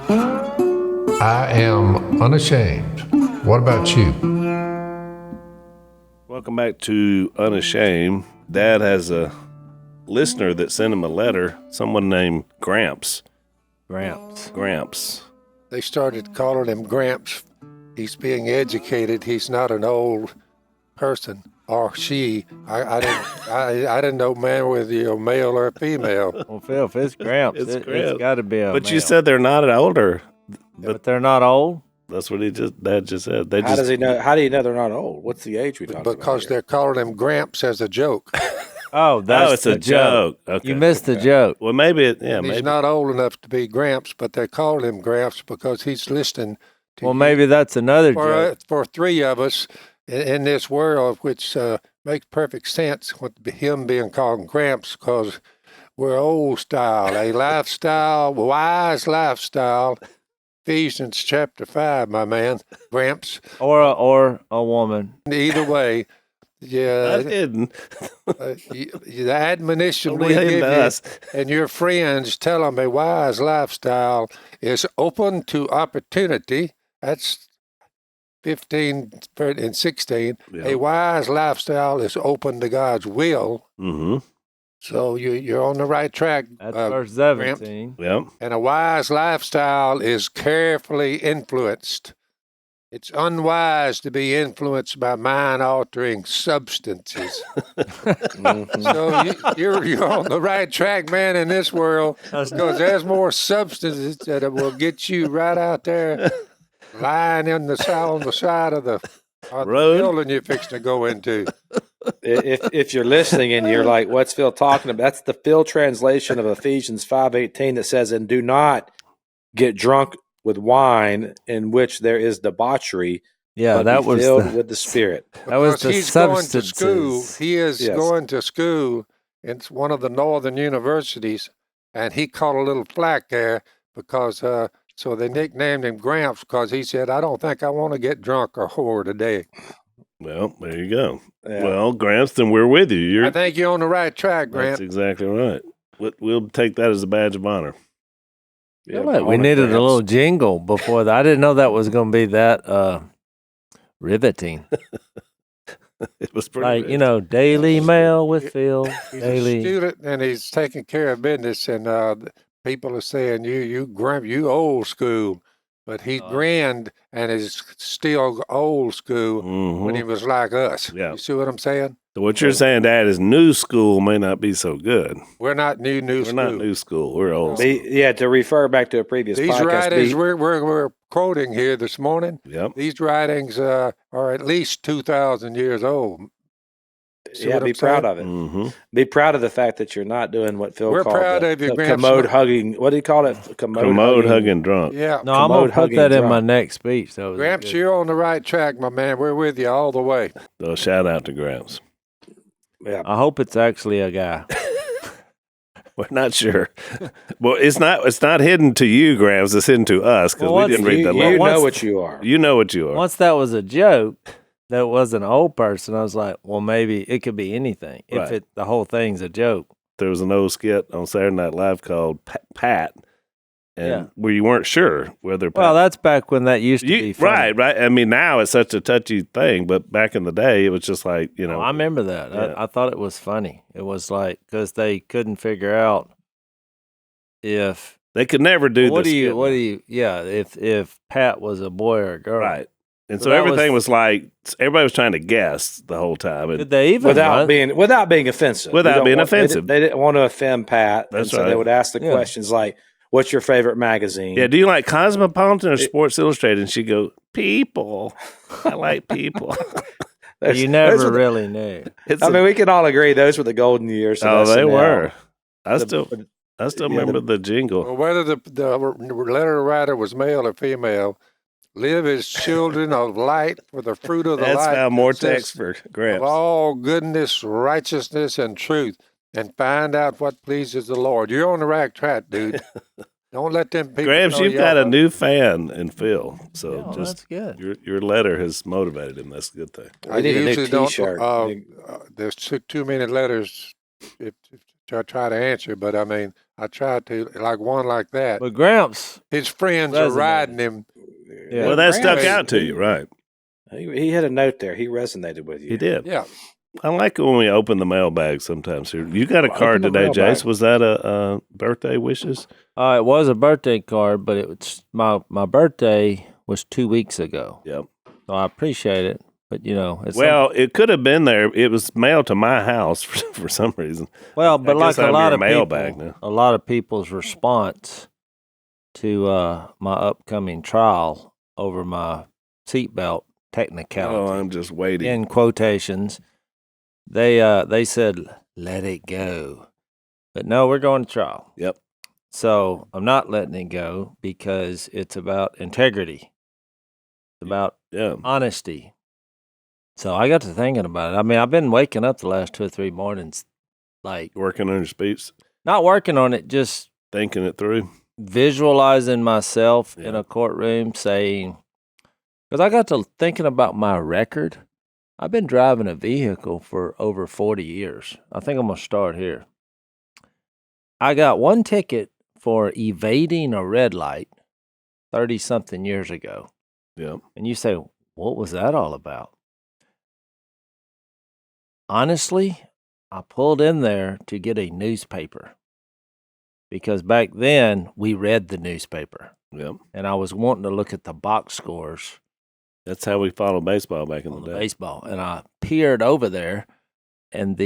I am unashamed. What about you? Welcome back to Unashamed. Dad has a listener that sent him a letter, someone named Gramps. Gramps. They started calling him Gramps. He's being educated. He's not an old person or she. I didn't know, man, whether you're male or female. Well, Phil, if it's Gramps, it's got to be a But male. you said they're not older. But they're not old? That's what Dad just said. How does he know? How do you know they're not old? What's the age we talking about? Because they're calling him Gramps as a joke. Oh, it's a joke. Okay. You missed the joke. Well, maybe He's not old enough to be Gramps, but they're calling him Gramps because he's listening to Well, maybe that's another joke. for three of us in this world, which makes perfect sense with him being called Gramps, because we're old style, a lifestyle, wise lifestyle. Ephesians chapter 5, my man, Gramps. Or a woman. Either way, yeah. I didn't. The admonition Only we give him you does. and your friends tell them a wise lifestyle is open to opportunity. That's 15 and 16. Yeah. A wise lifestyle is open to God's will. Mm-hmm. So you're on the right track. That's verse 17. Yep. And a wise lifestyle is carefully influenced. It's unwise to be influenced by mind-altering substances. So you're on the right track, man, in this world, because there's more substances that will get you right out there lying on the side of the Road. building you're fixing to go into. If you're listening and you're like, what's Phil talking about? That's the Phil translation of Ephesians 5:18 that says, and do not get drunk with wine in which there is debauchery. Yeah, but that be was filled with the Spirit. That was Because the he's going to substances. school. He is Yes. going to school in one of the northern universities, and he caught a little flack there because so they nicknamed him Gramps because he said, I don't think I want to get drunk or whore today. Well, there you go. Yeah. Well, Gramps, then we're with you. I think you're on the right track, That's Gramps. exactly right. We'll take that as a badge of honor. Yeah, We needed a little jingle before that. I didn't know that was going to be that riveting. It was pretty Like, Daily Mail with Phil. He's Daily. a student, and he's taking care of business, and people are saying, Gramps, you old school. But he grinned and is still old school when he was like us. Yeah. You see what I'm saying? So what you're saying, Dad, is new school may not be so good. We're not new We're school. not new school. We're old school. Yeah, to refer back to a previous These podcast. writings we're quoting here this morning, Yep. these writings are at least 2,000 years old. See Yeah, what be I'm proud saying? of it. Mm-hmm. Be proud of the fact that you're not doing what Phil We're called proud the, of you, the Gramps. commode hugging. What do you call it? Commode hugging drunk. Yeah. No, I'm going commode to put hugging that in drunk. my next speech. That was Gramps, good. you're on the right track, my man. We're with you all the way. So shout out to Gramps. Yeah. I hope it's actually a guy. We're not sure. Well, it's not hidden to you, Gramps. It's hidden to us because Well, we didn't read You, the you letter. know what you are. You know what you are. Once that was a joke, that was an old person. I was like, well, maybe it could be anything. Right. If the whole thing's a joke. There was an old skit on Saturday Night Live called Pat, and Yeah. where you weren't sure whether Pat. Well, that's back when that used to be funny. right. I mean, now it's such a touchy thing, but back in the day, it was just like Oh, I remember that. Yeah. I thought it was funny. It was like because they couldn't figure out if they could never do what this. do you yeah if Pat was a boy or a girl. Right. And So so that everything was- was like everybody was trying to guess the whole time. And Did they even Without run? being offensive. Without You don't being want- offensive. They didn't want to offend Pat. That's and so right. they would ask the Yeah. questions like, what's your favorite magazine? yeah, do you like Cosmopolitan or Sports Illustrated? And she'd go, people. I like people. There's- You those never were the- really knew. It's I mean, we can all agree those were the golden years. Of oh, they SNL. were. I The- still yeah, remember the jingle. Well, whether the letter writer was male or female, live as children of light, for the fruit of the That's light found more consists text for of Gramps. all goodness, righteousness, and truth, and find out what pleases the Lord. You're on the right track, dude. Don't let them people. Gramps, know you've y'all got a are- new fan in Phil. So Oh, just that's good. your letter has motivated him. That's a good thing. I We need a new usually don't. T-shirt. There's too many letters to try to answer, but I mean, I tried to, like one like that. But Gramps, His friends are resonated. riding him. Yeah. Well, that stuck Gramps- out to you, right? He had a note there. He resonated with you. He did. Yeah. I like it when we open the mailbag sometimes here. You got a Well, card open the today, mailbag. Jace. Was that a birthday wishes? it was a birthday card, but it was my birthday was 2 weeks ago. Yep. So I appreciate it. But it's Well, it could have been there. It was mailed to my house for some reason. well, but I like guess I'm a lot your of mailbag people, now. a lot of people's response to my upcoming trial over my seatbelt technicality. Oh, I'm just waiting. In quotations, they said, "Let it go," but no, we're going to trial. Yep. So I'm not letting it go because it's about integrity, it's about Yeah. honesty. So I got to thinking about it. I mean, I've been waking up the last 2 or 3 mornings, like Working on your speech, not working on it, just thinking it through. visualizing myself in Yeah. a courtroom saying, because I got to thinking about my record. I've been driving a vehicle for over 40 years. I think I'm going to start here. I got one ticket for evading a red light 30-something years ago. Yep. And you say, what was that all about? Honestly, I pulled in there to get a newspaper because back then we read the newspaper Yep. and I was wanting to look at the box scores That's how we followed baseball back in on the the day. baseball. And I peered over there and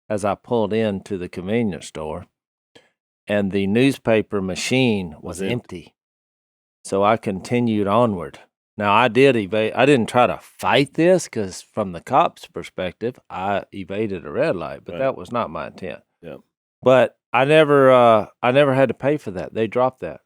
as I pulled into the convenience store and the newspaper machine was empty. So I continued onward. Now, I did evade. I didn't try to fight this because from the cop's perspective, I evaded a red light, but Right. that was not my intent. Yep. But I never had to pay for that. They dropped that.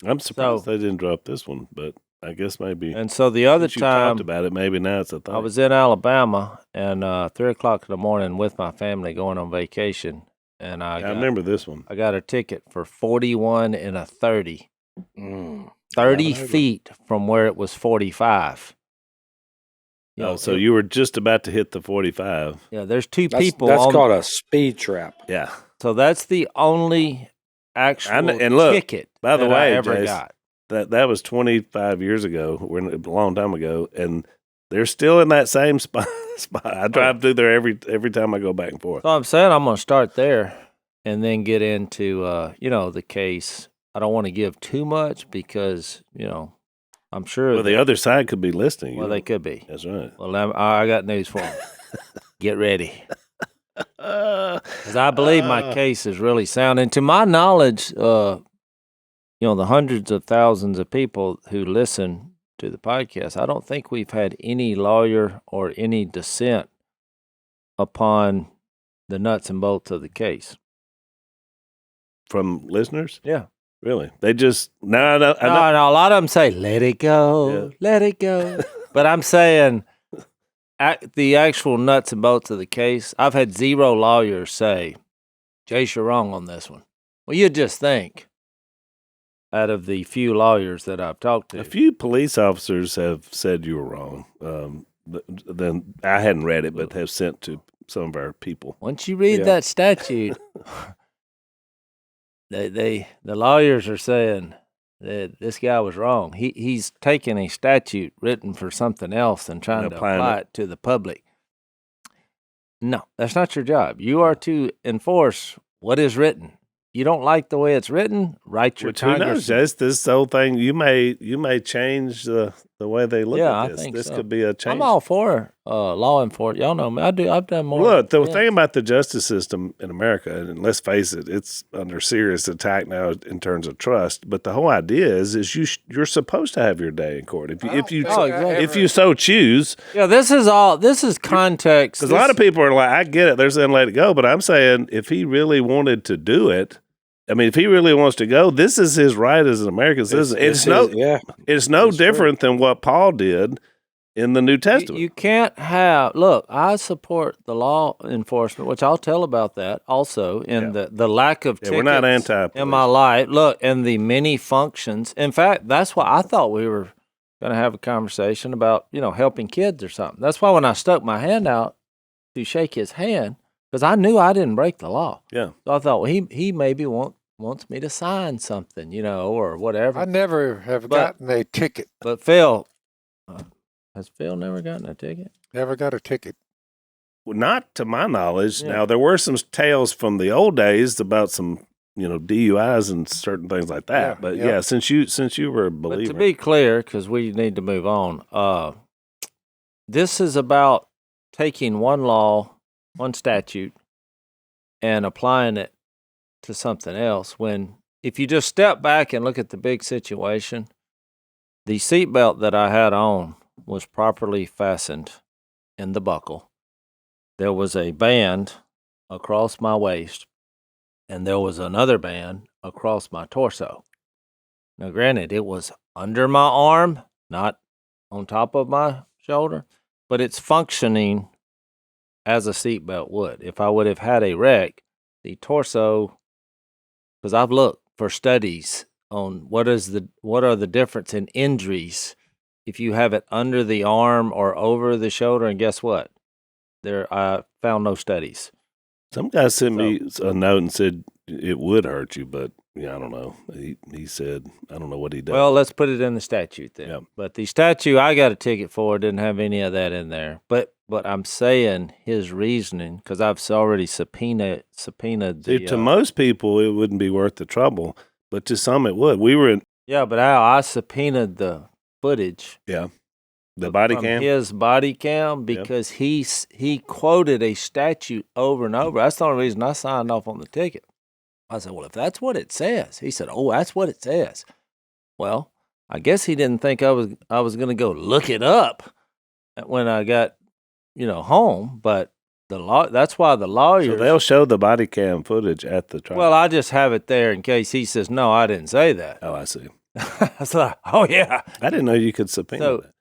I'm surprised So- they didn't drop this one, but I guess maybe. And so the other since you time, talked about it, maybe now it's a thing. I was in Alabama and 3:00 in the morning with my family going on vacation, and I remember this one. I got a ticket for 41 and a 30. Mm. 30 Yeah, I know. feet from where it was 45. You know, So you were just about to hit the 45. yeah, there's two That's, people. that's on, called a speed trap. Yeah. So that's the only actual and look, ticket by the that way, I ever Jace, got. That was 25 years ago, a long time ago, and they're still in that same spot. I drive through there every time I go back and forth. So I'm saying I'm going to start there and then get into the case. I don't want to give too much because I'm sure. Well, the other side could be listening. Well, they could be. That's right. Well, I got news for them. Get ready. Because I believe my case is really sound. And to my knowledge, the hundreds of thousands of people who listen to the podcast, I don't think we've had any lawyer or any dissent upon the nuts and bolts of the case. From listeners? Yeah. Really? They just no. No, a lot of them say, let it go, Yeah. let it go. But I'm saying the actual nuts and bolts of the case, I've had zero lawyers say, Jace, you're wrong on this one. Well, you just think, out of the few lawyers that I've talked to. A few police officers have said you were wrong. Then I hadn't read it, but have sent to some of our people. Once you read Yeah. that statute, the lawyers are saying that this guy was wrong. He's taking a statute written for something else and trying to applying apply it to the public. No, that's not your job. You are to enforce what is written. You don't like the way it's written, write your Which who knows? Congress. Just this whole thing, you may change the way they look Yeah, at I this. think This so. could be a change. I'm all for law enforcement. Y'all know me. I've done more. Look, the yeah. thing about the justice system in America, and let's face it, it's under serious attack now in terms of trust. But the whole idea is you're supposed to have your day in court if you so choose. Yeah, this is context. Because a lot of people are like, I get it, they're saying let it go, but I'm saying if he really wanted to do it, I mean, if he really wants to go, this is his right as an American citizen. It's no That's different than what Paul did in the New Testament. You can't have. Look, I support the law enforcement, which I'll tell about that also in the lack of tickets we're not anti-police. in my life. Look, and the many functions. In fact, that's why I thought we were going to have a conversation about helping kids or something. That's why when I stuck my hand out to shake his hand, because I knew I didn't break the law. Yeah. So I thought, well, he maybe wants me to sign something, or whatever. I never have gotten a ticket. But Phil, has Phil never gotten a ticket? Never got a ticket. Well, not to my knowledge. Yeah. Now, there were some tales from the old days about some, DUIs and certain things like that. Yeah, but yeah. since you were a believer. But to be clear, because we need to move on, this is about taking one law, one statute, and applying it to something else. When if you just step back and look at the big situation, the seatbelt that I had on was properly fastened in the buckle. There was a band across my waist, and there was another band across my torso. Now, granted, it was under my arm, not on top of my shoulder, but it's functioning as a seatbelt would. If I would have had a wreck, the torso, because I've looked for studies on what are the difference in injuries if you have it under the arm or over the shoulder, and guess what? I found no studies. Some guy sent me a note and said it would hurt you, but I don't know. He said, I don't know what he does. Well, let's put it in the statute then. Yeah. But the statute I got a ticket for didn't have any of that in there. But I'm saying his reasoning, because I've already subpoenaed the. To most people, it wouldn't be worth the trouble, but to some it would. We were in. Yeah, but I subpoenaed the footage. Yeah. The body from cam? his body cam, because he quoted a statute over and over. That's the only reason I signed off on the ticket. I said, well, if that's what it says. He said, oh, that's what it says. Well, I guess he didn't think I was going to go look it up when I got, home. But that's why the lawyers. So they'll show the body cam footage at the trial. Well, I just have it there in case he says, no, I didn't say that. Oh, I see. I was like, oh, yeah. I didn't know you could subpoena that.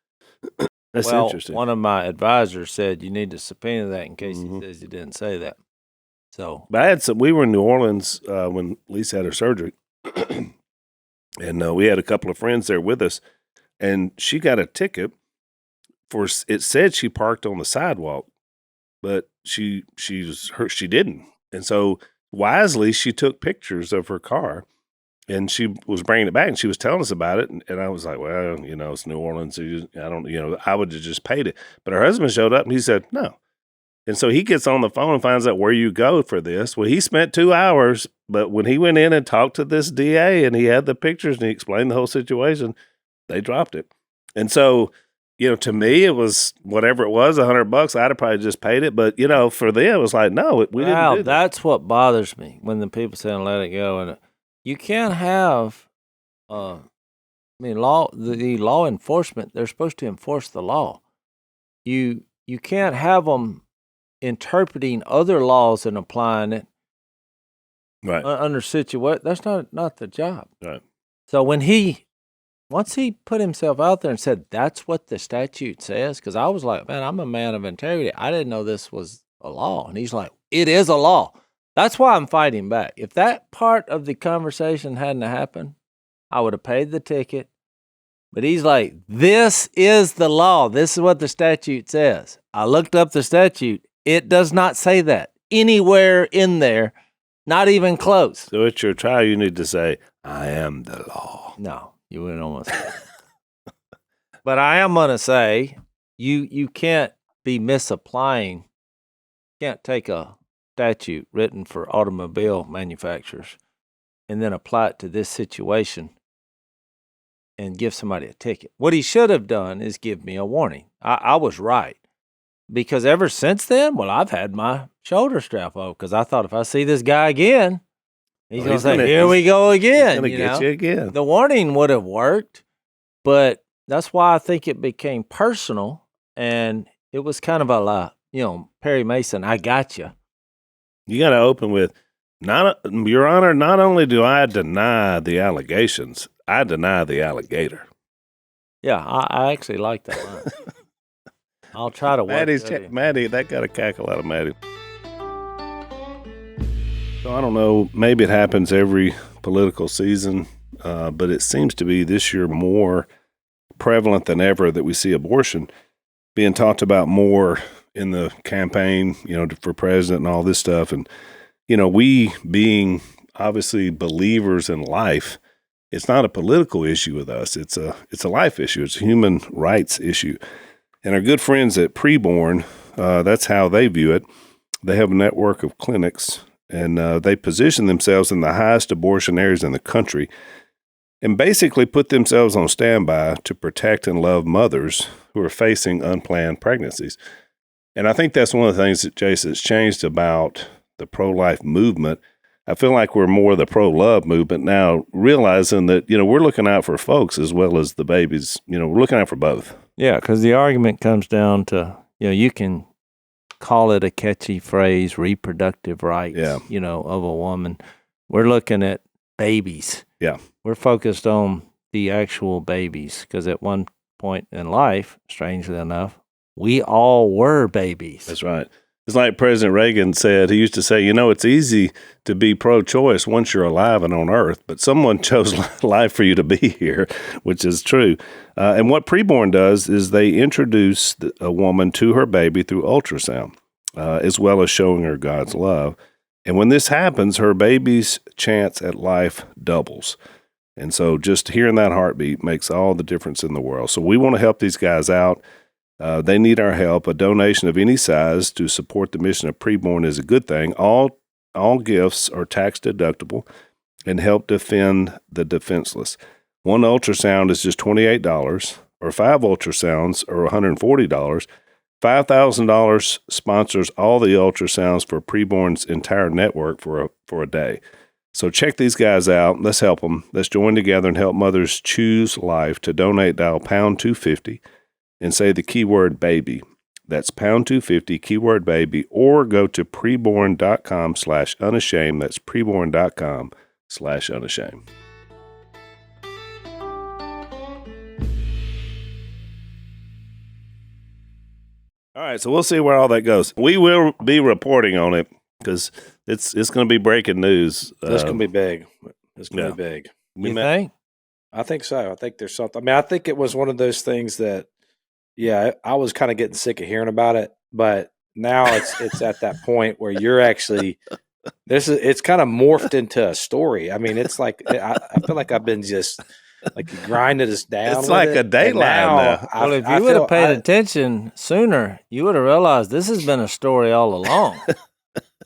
That's interesting. One of my advisors said you need to subpoena that in case he says he didn't say that. So, but we were in New Orleans when Lisa had her surgery, and we had a couple of friends there with us, and she got a ticket it said she parked on the sidewalk, but she didn't, and so wisely she took pictures of her car. And she was bringing it back, and she was telling us about it. And I was like, well, it's New Orleans. So I don't, I would have just paid it. But her husband showed up, and he said, no. And so he gets on the phone and finds out where you go for this. Well, he spent 2 hours, but when he went in and talked to this DA and he had the pictures and he explained the whole situation, they dropped it. And so, to me, it was whatever it was, $100. I'd have probably just paid it. But, for them, it was like, no, we didn't do that. That's what bothers me when the people say, let it go. And you can't have, the law enforcement, they're supposed to enforce the law. You can't have them interpreting other laws and applying it right under situation. That's not the job. Right. So once he put himself out there and said, that's what the statute says, because I was like, man, I'm a man of integrity. I didn't know this was a law. And he's like, it is a law. That's why I'm fighting back. If that part of the conversation hadn't happened, I would have paid the ticket. But he's like, this is the law. This is what the statute says. I looked up the statute. It does not say that anywhere in there, not even close. So at your trial, you need to say, I am the law. No, you wouldn't almost say that. But I am going to say, you can't be misapplying. You can't take a statute written for automobile manufacturers and then apply it to this situation and give somebody a ticket. What he should have done is give me a warning. I was right, because ever since then, I've had my shoulder strap off, because I thought if I see this guy again, he's going to say, here we go again. He's going to get you again. The warning would have worked, but that's why I think it became personal, and it was kind of a Perry Mason, I got you. You got to open with, Your Honor, not only do I deny the allegations, I deny the alligator. Yeah, I actually like that line. I'll try to work Maddie, that got a cackle out of Maddie. So I don't know, maybe it happens every political season, but it seems to be this year more prevalent than ever that we see abortion being talked about more in the campaign, for president and all this stuff. And, we being obviously believers in life, it's not a political issue with us. It's a life issue. It's a human rights issue. And our good friends at Preborn, that's how they view it. They have a network of clinics, and they position themselves in the highest abortion areas in the country and basically put themselves on standby to protect and love mothers who are facing unplanned pregnancies. And I think that's one of the things that, Jason, has changed about the pro-life movement. I feel like we're more the pro-love movement now, realizing that, we're looking out for folks as well as the babies. We're looking out for both. Yeah, because the argument comes down to, you can call it a catchy phrase, reproductive rights, of a woman. We're looking at babies. Yeah. We're focused on the actual babies because at one point in life, strangely enough, we all were babies. That's right. It's like President Reagan said. He used to say, it's easy to be pro-choice once you're alive and on Earth, but someone chose life for you to be here, which is true. And what Preborn does is they introduce a woman to her baby through ultrasound, as well as showing her God's love. And when this happens, her baby's chance at life doubles. And so just hearing that heartbeat makes all the difference in the world. So we want to help these guys out. They need our help. A donation of any size to support the mission of Preborn is a good thing. All gifts are tax deductible and help defend the defenseless. One ultrasound is just $28, or 5 ultrasounds are $140. $5,000 sponsors all the ultrasounds for Preborn's entire network for a day. So check these guys out. Let's help them. Let's join together and help mothers choose life. To donate, dial pound 250 and say the keyword baby. That's pound 250, keyword baby, or go to preborn.com/unashamed. That's preborn.com/unashamed. All right, so we'll see where all that goes. We will be reporting on it because it's going to be breaking news. It's going to be big. It's going to be big. You think? I think so. I think there's something. I mean, I think it was one of those things that, I was kind of getting sick of hearing about it, but now it's at that point where you're actually it's kind of morphed into a story. I mean, it's like I feel like I've been just like grinding us down. It's like a dateline now. Well, if you would have paid attention sooner, you would have realized this has been a story all along.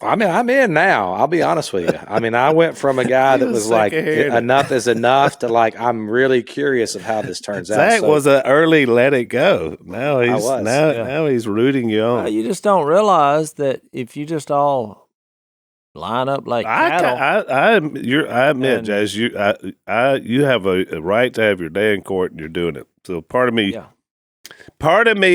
I mean, I'm in now. I'll be honest with you. I mean, I went from a guy that was like, enough is enough, to like, I'm really curious of how this turns out. Zach was an early let it go. Now he's rooting you on. You just don't realize that if you just all line up like cattle. I admit, Jase, you have a right to have your day in court, and you're doing it. So part of me,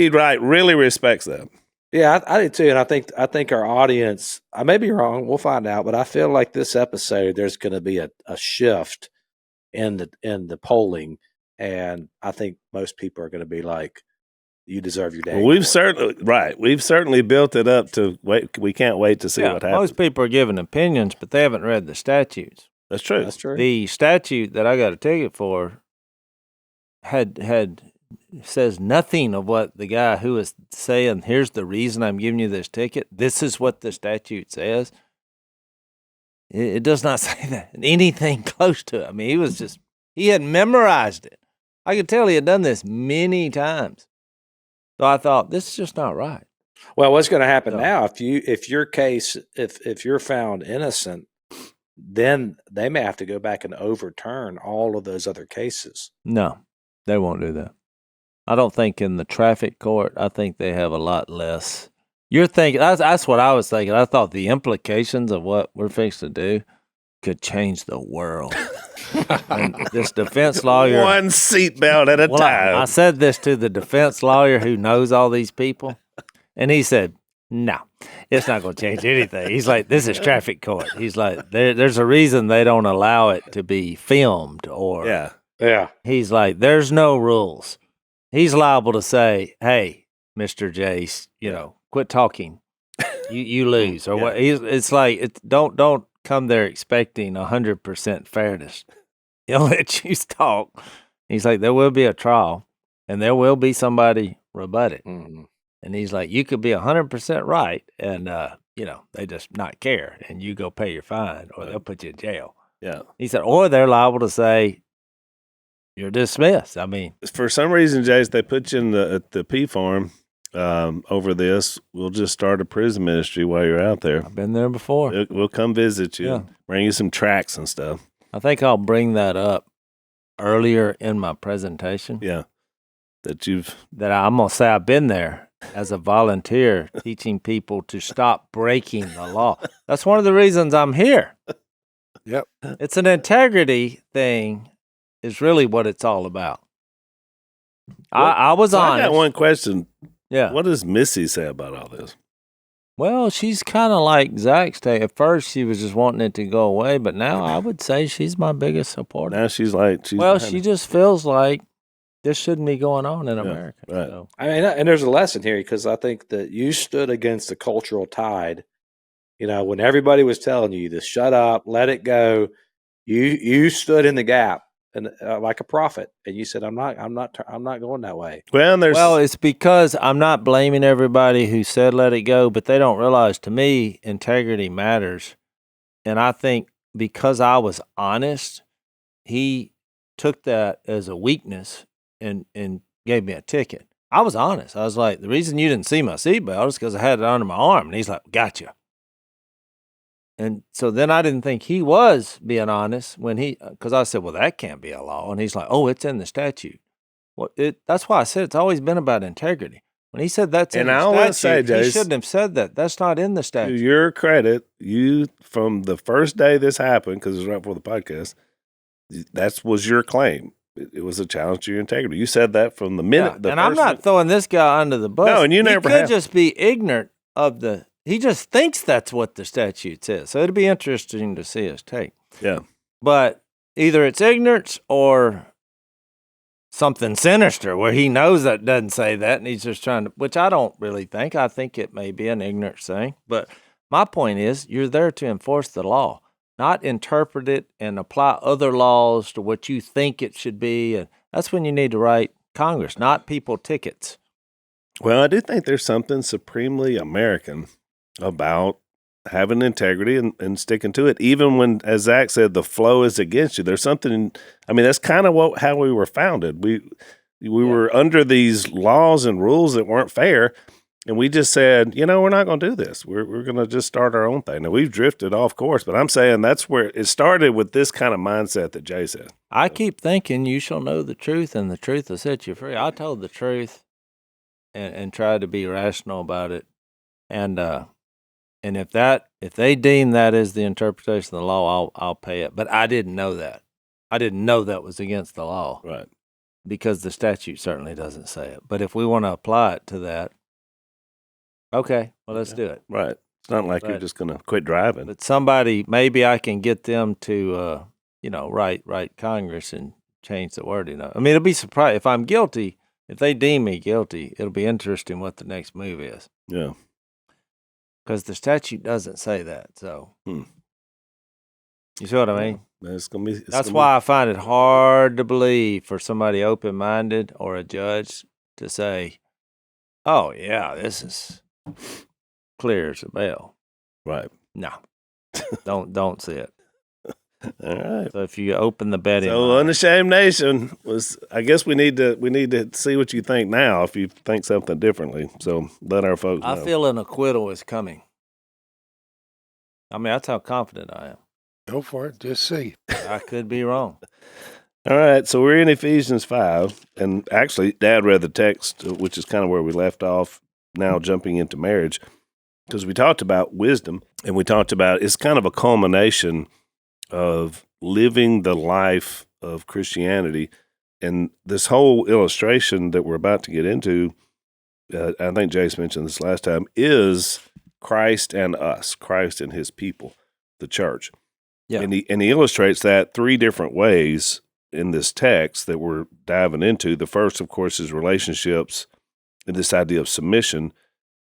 really respects that. Yeah, I do too, and I think our audience. I may be wrong. We'll find out, but I feel like this episode there's going to be a shift in the polling, and I think most people are going to be like, "You deserve your day." Well, we've certainly built it up to wait. We can't wait to see what happens. Most people are giving opinions, but they haven't read the statutes. That's true. That's true. The statute that I got a ticket for had says nothing of what the guy who is saying, here's the reason I'm giving you this ticket. This is what the statute says. It does not say that. Anything close to it. I mean, he had memorized it. I could tell he had done this many times. So I thought, this is just not right. Well, what's going to happen now, if your case, if you're found innocent, then they may have to go back and overturn all of those other cases. No, they won't do that. I don't think in the traffic court, I think they have a lot less. You're thinking, that's what I was thinking. I thought the implications of what we're fixing to do could change the world. And this defense lawyer. One seatbelt at a time. I said this to the defense lawyer who knows all these people, and he said, no, it's not going to change anything. He's like, this is traffic court. He's like, there's a reason they don't allow it to be filmed or. Yeah. He's like, there's no rules. He's liable to say, hey, Mr. Jase, quit talking. You lose. Or what? It's like, don't come there expecting 100% fairness. He'll let you talk. He's like, there will be a trial, and there will be somebody rebut it. Mm-hmm. And he's like, you could be 100% right, and they just not care, and you go pay your fine, or they'll put you in jail. Yeah. He said, or they're liable to say you're dismissed. I mean, for some reason, Jace, they put you in the P farm over this. We'll just start a prison ministry while you're out there. I've been there before. We'll come visit you, bring you some tracts and stuff. I think I'll bring that up earlier in my presentation. Yeah, that I'm gonna say I've been there as a volunteer teaching people to stop breaking the law. That's one of the reasons I'm here. Yep. It's an integrity thing is really what it's all about. I was honest. I got one question. Yeah. What does Missy say about all this? Well, she's kind of like Zach's take. At first, she was just wanting it to go away, but now I would say she's my biggest supporter. Now she's like, she just feels like this shouldn't be going on in America. Right. So. I mean, and there's a lesson here because I think that you stood against the cultural tide. You know, when everybody was telling you to shut up, let it go, you stood in the gap and like a prophet, and you said, "I'm not going that way." Well, it's because I'm not blaming everybody who said let it go, but they don't realize to me integrity matters, and I think because I was honest, he took that as a weakness and gave me a ticket. I was honest. I was like, the reason you didn't see my seatbelt is because I had it under my arm, and he's like, gotcha. And so then I didn't think he was being honest because I said, well, that can't be a law. And he's like, oh, it's in the statute. Well, that's why I said it's always been about integrity. When he said that's in the statute, he shouldn't have said that. That's not in the statute. To your credit, you, from the first day this happened, because it was right before the podcast, that was your claim. It was a challenge to your integrity. You said that from the minute. And I'm not throwing this guy under the bus. No, and you never have. He could just be ignorant of he just thinks that's what the statute says. So it'd be interesting to see his take. Yeah. But either it's ignorance or something sinister where he knows that doesn't say that and he's just trying to, which I don't really think. I think it may be an ignorance thing. But my point is you're there to enforce the law, not interpret it and apply other laws to what you think it should be. And that's when you need to write Congress, not people tickets. Well, I do think there's something supremely American about having integrity and sticking to it, even when, as Zach said, the flow is against you. There's something. I mean, that's kind of how we were founded. We were under these laws and rules that weren't fair, and we just said, we're not going to do this. We're going to just start our own thing. Now we've drifted off course, but I'm saying that's where it started with this kind of mindset that Jay said. I keep thinking you shall know the truth, and the truth will set you free. I told the truth and tried to be rational about it, and if they deem that as the interpretation of the law, I'll pay it. But I didn't know that. I didn't know that was against the law. Right. Because the statute certainly doesn't say it. But if we want to apply it to that, okay, well, let's do it. Right. It's not like you're just going to quit driving. But somebody, maybe I can get them to, write Congress and change the wording. I mean, it'll be surprised if I'm guilty. If they deem me guilty, it'll be interesting what the next move is. Yeah. Because the statute doesn't say that. So, you see what I mean? That's why I find it hard to believe for somebody open-minded or a judge to say, oh, yeah, this is clear as a bell. Right. No, don't see it. All right. So if you open the betting, so Unashamed Nation was. I guess we need to see what you think now. If you think something differently, so let our folks know. I feel an acquittal is coming. I mean, that's how confident I am. Go for it. Just see. I could be wrong. All right. So we're in Ephesians 5, and actually, Dad read the text, which is kind of where we left off. Now jumping into marriage, because we talked about wisdom, and we talked about it's kind of a culmination of living the life of Christianity. And this whole illustration that we're about to get into, I think Jase mentioned this last time, is Christ and us, Christ and his people, the church. Yeah. And he illustrates that three different ways in this text that we're diving into. The first, of course, is relationships and this idea of submission.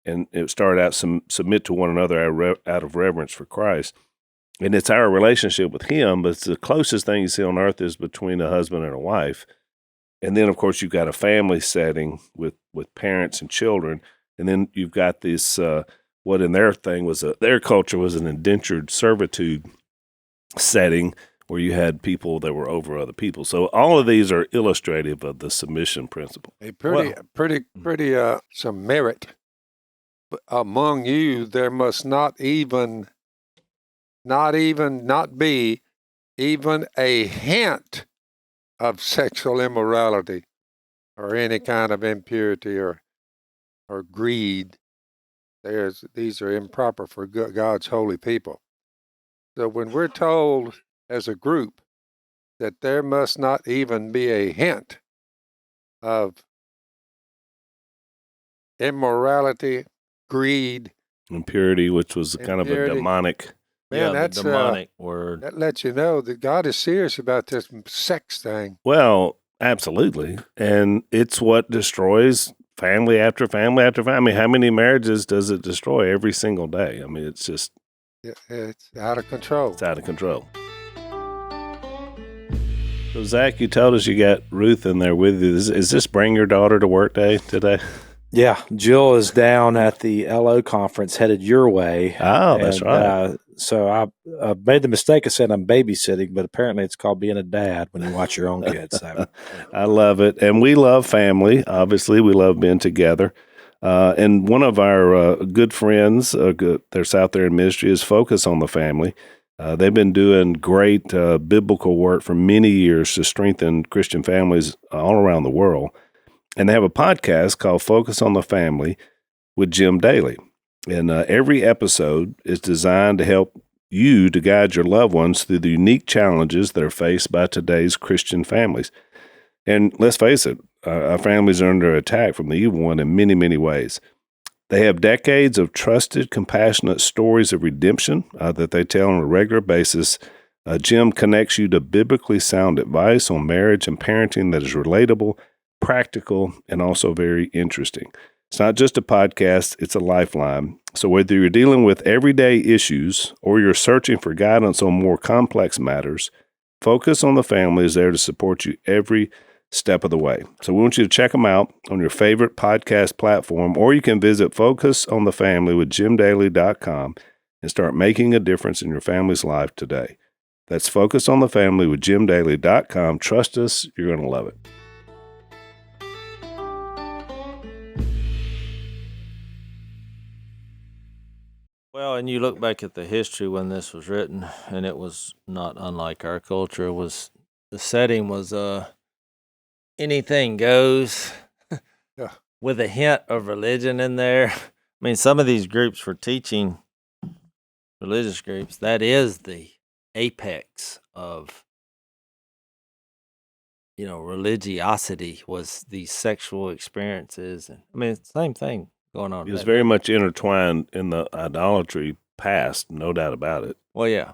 And it started out submit to one another out of reverence for Christ. And it's our relationship with him, but it's the closest thing you see on earth is between a husband and a wife. And then, of course, you've got a family setting with parents and children. And then you've got this, what in their thing was their culture was an indentured servitude setting where you had people that were over other people. So all of these are illustrative of the submission principle. A pretty some merit. But among you, there must not be even a hint of sexual immorality or any kind of impurity or greed. These are improper for God's holy people. So when we're told as a group that there must not even be a hint of immorality, greed, Impurity, which was kind of a demonic. Man, that's the demonic word. That lets you know that God is serious about this sex thing. Well, absolutely. And it's what destroys family after family after family. I mean, how many marriages does it destroy every single day? I mean, it's just... It's out of control. It's out of control. So, Zach, you told us you got Ruth in there with you. Is this Bring Your Daughter to Work Day today? Yeah, Jill is down at the LO conference headed your way. Oh, that's right. So I made the mistake of saying I'm babysitting, but apparently it's called being a dad when you watch your own kids. So. I love it. And we love family. Obviously, we love being together. And one of our good friends, they're out there in ministry, is Focus on the Family. They've been doing great biblical work for many years to strengthen Christian families all around the world. And they have a podcast called Focus on the Family with Jim Daly. And every episode is designed to help you to guide your loved ones through the unique challenges that are faced by today's Christian families. And let's face it, our families are under attack from the evil one in many, many ways. They have decades of trusted, compassionate stories of redemption that they tell on a regular basis. Jim connects you to biblically sound advice on marriage and parenting that is relatable, practical, and also very interesting. It's not just a podcast, it's a lifeline. So whether you're dealing with everyday issues or you're searching for guidance on more complex matters, Focus on the Family is there to support you every step of the way. So we want you to check them out on your favorite podcast platform, or you can visit FocusOnTheFamilyWithJimDaly.com and start making a difference in your family's life today. That's FocusOnTheFamilyWithJimDaly.com. Trust us, you're going to love it. Well, and you look back at the history when this was written, and it was not unlike our culture. The setting was anything goes, Yeah. with a hint of religion in there. I mean, some of these groups were teaching, religious groups, that is the apex of, religiosity, was these sexual experiences. And I mean, it's the same thing going on. It was very much intertwined in the idolatry past, no doubt about it. Well, yeah.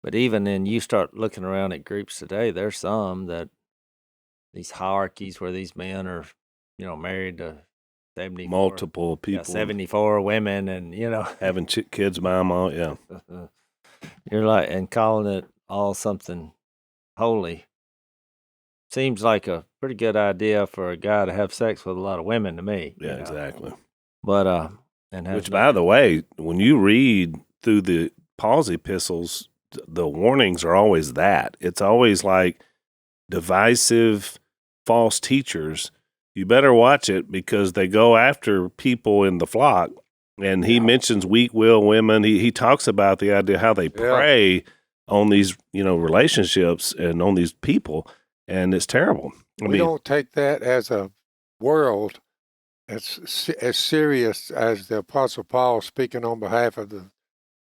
But even then, you start looking around at groups today, there's some that these hierarchies where these men are, married to 74. Multiple people. 74 women and, having kids by them all, yeah. You're like, and calling it all something holy. Seems like a pretty good idea for a guy to have sex with a lot of women to me. Yeah, exactly. But, which, by the way, when you read through the Paul's epistles, the warnings are always that. It's always like divisive, false teachers. You better watch it because they go after people in the flock. And he mentions weak-willed women. He talks about the idea how they prey on these, relationships and on these people, and it's terrible. We don't take that as a world as serious as the Apostle Paul speaking on behalf of the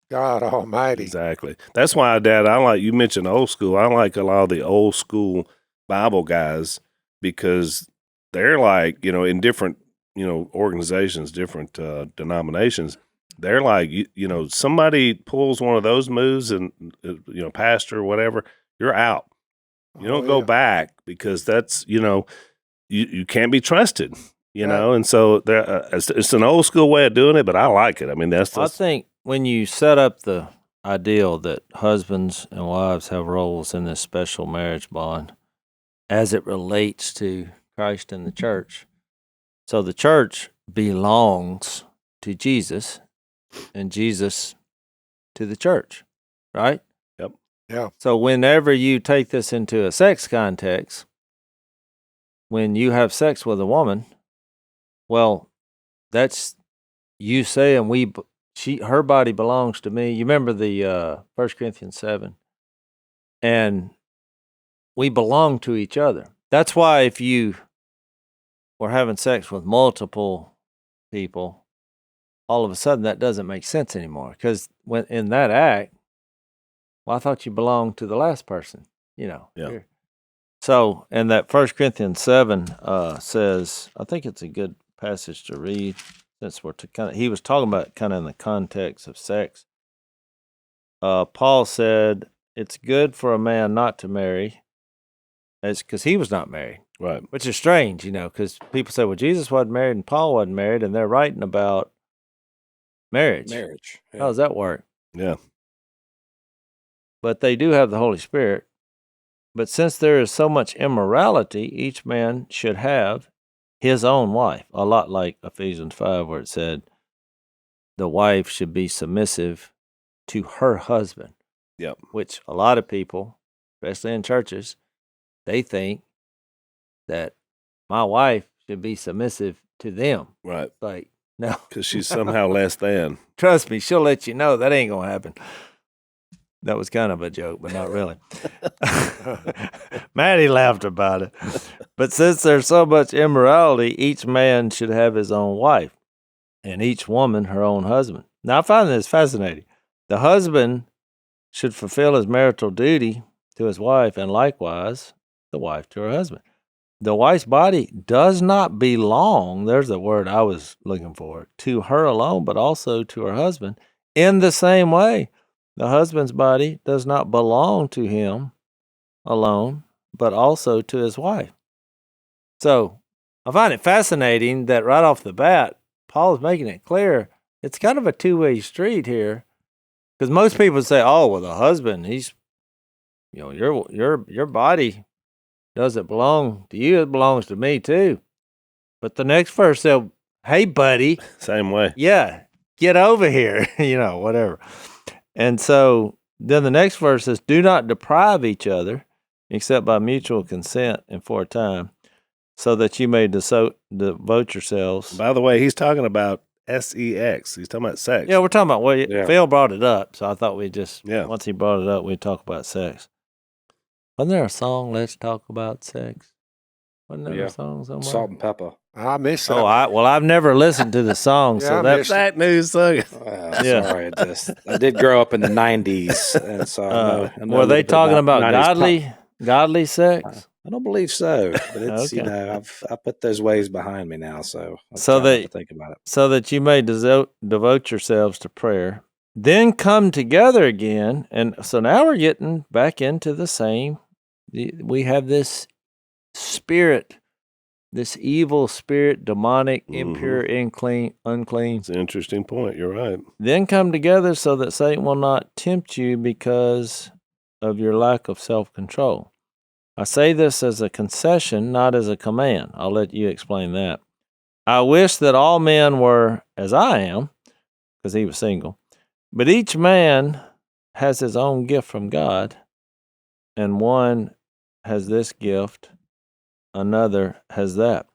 God Almighty. Exactly. That's why, Dad, you mentioned old school. I like a lot of the old school Bible guys because they're like, in different, organizations, different denominations. They're like, somebody pulls one of those moves and, pastor or whatever, you're out. You don't go back because that's, you can't be trusted. And so it's an old school way of doing it, but I like it. I mean, I think when you set up the ideal that husbands and wives have roles in this special marriage bond as it relates to Christ and the church, So the church belongs to Jesus and Jesus to the church, right? Yep. Yeah. So whenever you take this into a sex context, when you have sex with a woman, well, that's you saying her body belongs to me. You remember the 1 Corinthians 7? And we belong to each other. That's why if you were having sex with multiple people, all of a sudden that doesn't make sense anymore. Because when in that act, well, I thought you belonged to the last person, Yeah. Here. So, and that 1 Corinthians 7 says, I think it's a good passage to read since he was talking about kind of in the context of sex. Paul said, it's good for a man not to marry. It's because he was not married. Right. Which is strange, because people say, well, Jesus wasn't married and Paul wasn't married, and they're writing about marriage. Yeah. How does that work? Yeah. But they do have the Holy Spirit. But since there is so much immorality, each man should have his own wife. A lot like Ephesians 5, where it said the wife should be submissive to her husband. Yep. Which a lot of people, especially in churches, they think that my wife should be submissive to them. Right. Like, no. Because she's somehow less than. Trust me, she'll let you know that ain't going to happen. That was kind of a joke, but not really. Maddie laughed about it. But since there's so much immorality, each man should have his own wife, and each woman her own husband. Now, I find this fascinating. The husband should fulfill his marital duty to his wife, and likewise, the wife to her husband. The wife's body does not belong, there's the word I was looking for, to her alone, but also to her husband. In the same way, the husband's body does not belong to him alone, but also to his wife. So I find it fascinating that right off the bat, Paul is making it clear it's kind of a two-way street here. Because most people say, oh, well, the husband, he's, your body doesn't belong to you, it belongs to me too. But the next verse said, hey, buddy. Same way. Yeah, get over here, whatever. And so then the next verse says, do not deprive each other except by mutual consent and for a time, so that you may devote yourselves. By the way, he's talking about sex. He's talking about sex. Yeah, we're talking about, Phil brought it up, so I thought once he brought it up, we'd talk about sex. Wasn't there a song, Let's Talk About Sex? Wasn't there a song somewhere? Salt-N-Pepa. I miss that. Oh, I've never listened to the song, so that's that news song. Sorry, I did grow up in the 90s, and so I know were they talking about 90s godly sex? I don't believe so, but it's Okay. I put those ways behind me now, so So I think about it. So that you may devote yourselves to prayer, then come together again, and so now we're getting back into the same. We have this spirit. This evil spirit, demonic, impure, unclean. It's an interesting point. You're right. Then come together so that Satan will not tempt you because of your lack of self-control. I say this as a concession, not as a command. I'll let you explain that. I wish that all men were as I am, because he was single, but each man has his own gift from God, and one has this gift, another has that.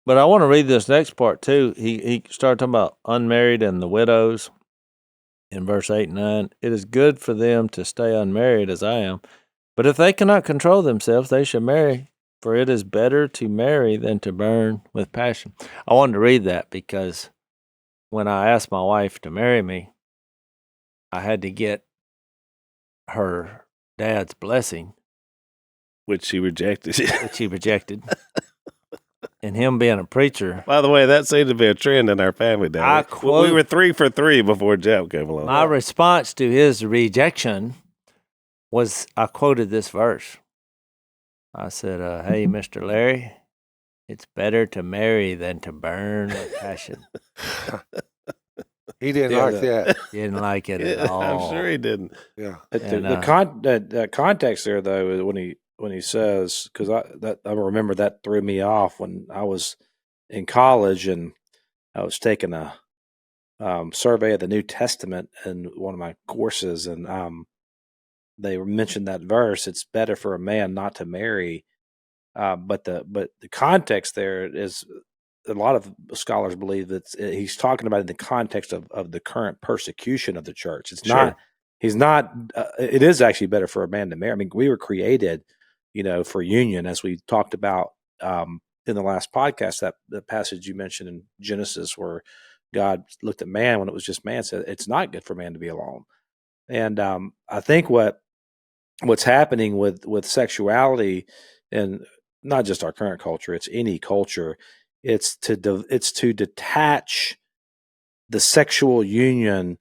But I want to read this next part too. He started talking about unmarried and the widows in verse 8 and 9. It is good for them to stay unmarried as I am. But if they cannot control themselves, they should marry, for it is better to marry than to burn with passion. I wanted to read that because when I asked my wife to marry me, I had to get her dad's blessing, Which she rejected. which he rejected. And him being a preacher. By the way, that seemed to be a trend in our family. We were 3 for 3 before Jeff came along. My response to his rejection was I quoted this verse. I said, hey, Mr. Larry, it's better to marry than to burn with passion. He didn't like that. Didn't like it at all. I'm sure he didn't. Yeah. The context there, though, is when he says, because I remember that threw me off when I was in college, and I was taking a survey of the New Testament in one of my courses, and they mentioned that verse. It's better for a man not to marry, but the context there is, a lot of scholars believe that he's talking about in the context of the current persecution of the church. It's not. He's not. It is actually better for a man to marry. I mean, we were created, for union, as we talked about in the last podcast. That the passage you mentioned in Genesis, where God looked at man when it was just man, said it's not good for man to be alone. And I think what's happening with sexuality, and not just our current culture, it's any culture. It's to detach the sexual union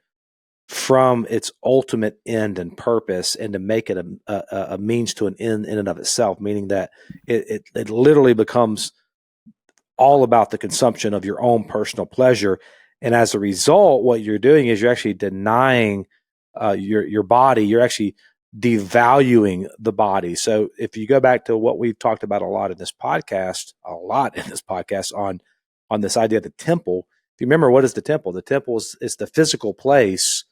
from its ultimate end and purpose, and to make it a means to an end in and of itself, meaning that it literally becomes all about the consumption of your own personal pleasure. And as a result, what you're doing is you're actually denying your body. You're actually devaluing the body. So if you go back to what we've talked about a lot in this podcast on this idea of the temple, if you remember, what is the temple? The temple is the physical place